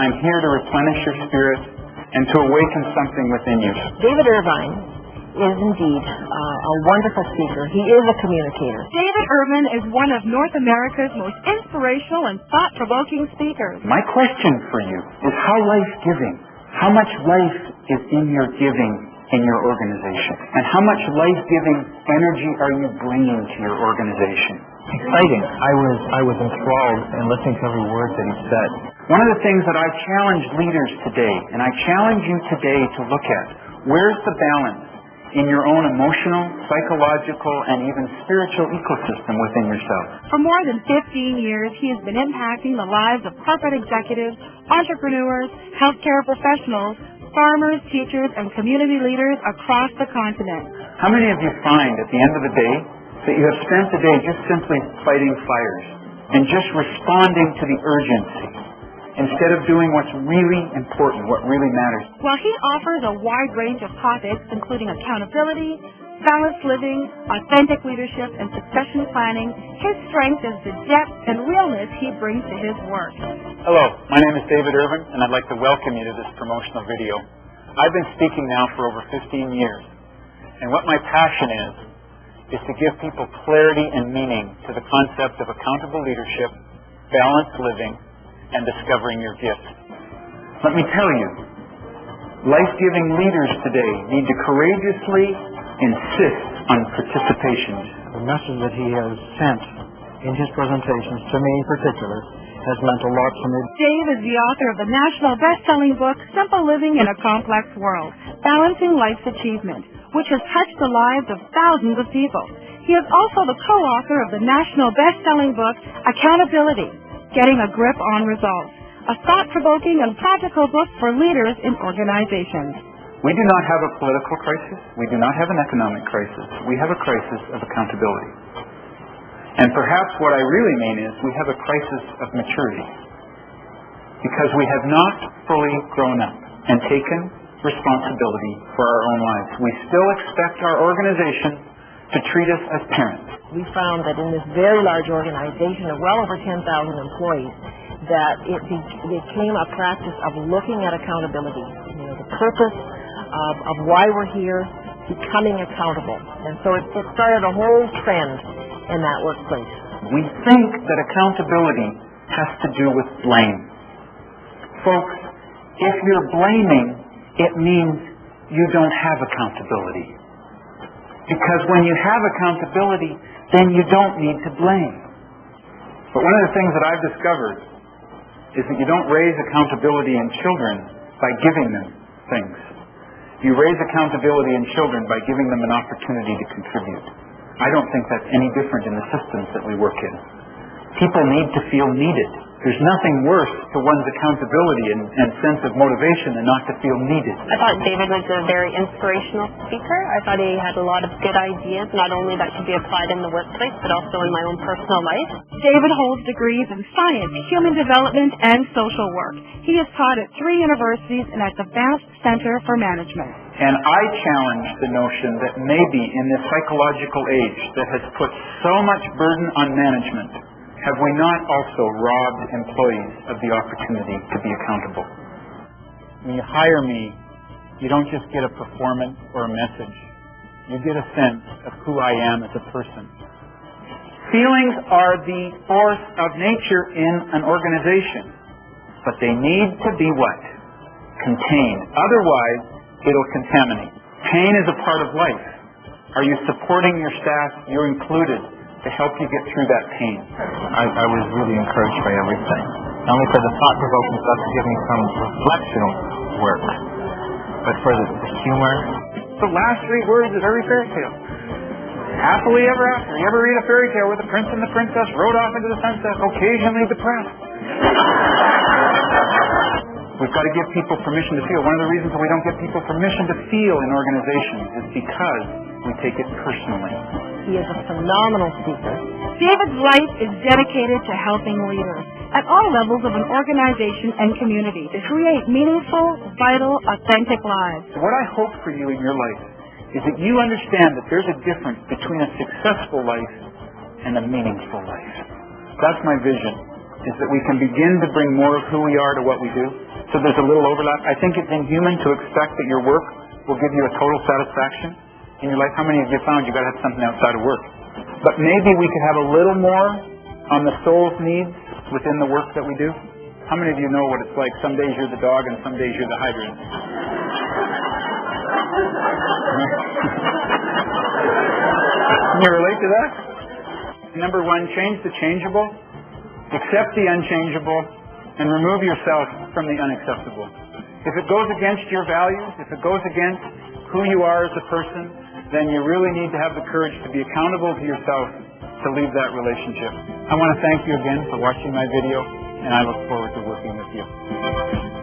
I'm here to replenish your spirit and to awaken something within you. David Irvine is indeed a wonderful speaker. He is a communicator. David Irvine is one of North America's most inspirational and thought-provoking speakers. My question for you is how life-giving, how much life is in your giving in your organization? And how much life-giving energy are you bringing to your organization? Exciting. I was enthralled in listening to every word that he said. One of the things that I challenge leaders today, and I challenge you today to look at, where's the balance in your own emotional, psychological, and even spiritual ecosystem within yourself? For more than 15 years, he has been impacting the lives of corporate executives, entrepreneurs, healthcare professionals, farmers, teachers, and community leaders across the continent. How many of you find at the end of the day that you have spent the day just simply fighting fires and just responding to the urgency instead of doing what's really important, what really matters? While he offers a wide range of topics, including accountability, balanced living, authentic leadership, and succession planning, his strength is the depth and realness he brings to his work. Hello, my name is David Irvine, and I'd like to welcome you to this promotional video. I've been speaking now for over 15 years, and what my passion is to give people clarity and meaning to the concept of accountable leadership, balanced living, and discovering your gifts. Let me tell you, life-giving leaders today need to courageously insist on participation. The message that he has sent in his presentations, to me in particular, has meant a lot to me. Dave is the author of the national best-selling book, Simple Living in a Complex World, Balancing Life's Achievement, which has touched the lives of thousands of people. He is also the co-author of the national best-selling book, Accountability, Getting a Grip on Results, a thought-provoking and practical book for leaders in organizations. We do not have a political crisis. We do not have an economic crisis. We have a crisis of accountability. And perhaps what I really mean is we have a crisis of maturity, because we have not fully grown up and taken responsibility for our own lives. We still expect our organization to treat us as parents. We found that in this very large organization of well over 10,000 employees, that it became a practice of looking at accountability, the purpose of why we're here, becoming accountable. And so it started a whole trend in that workplace. We think that accountability has to do with blame. Folks, if you're blaming, it means you don't have accountability. Because when you have accountability, then you don't need to blame. But one of the things that I've discovered is that you don't raise accountability in children by giving them things. You raise accountability in children by giving them an opportunity to contribute. I don't think that's any different in the systems that we work in. People need to feel needed. There's nothing worse to one's accountability and sense of motivation than not to feel needed. I thought David was a very inspirational speaker. I thought he had a lot of good ideas, not only that could be applied in the workplace, but also in my own personal life. David holds degrees in science, human development, and social work. He is taught at 3 universities and at the Vance Center for Management. And I challenge the notion that maybe in this psychological age that has put so much burden on management, have we not also robbed employees of the opportunity to be accountable? When you hire me, you don't just get a performance or a message. You get a sense of who I am as a person. Feelings are the force of nature in an organization, but they need to be what? Contained. Otherwise, it'll contaminate. Pain is a part of life. Are you supporting your staff? You're included to help you get through that pain. I was really encouraged by everything. Not only for the thought-provoking stuff to give me some reflectional work, but for the humor. The last 3 words of every fairy tale. Happily ever after. You ever read a fairy tale where the prince and the princess rode off into the sunset, occasionally depressed? We've got to give people permission to feel. One of the reasons that we don't give people permission to feel in organizations is because we take it personally. He is a phenomenal speaker. David's life is dedicated to helping leaders at all levels of an organization and community to create meaningful, vital, authentic lives. What I hope for you in your life is that you understand that there's a difference between a successful life and a meaningful life. That's my vision, is that we can begin to bring more of who we are to what we do, So there's a little overlap. I think it's inhuman to expect that your work will give you a total satisfaction in your life. How many of you found you got to have something outside of work? But maybe we could have a little more on the soul's needs within the work that we do. How many of you know what it's like? Some days you're the dog and some days you're the hydrant. Can you relate to that? Number one, change the changeable, accept the unchangeable, and remove yourself from the unacceptable. If it goes against your values, if it goes against who you are as a person, then you really need to have the courage to be accountable to yourself to leave that relationship. I want to thank you again for watching my video, and I look forward to working with you.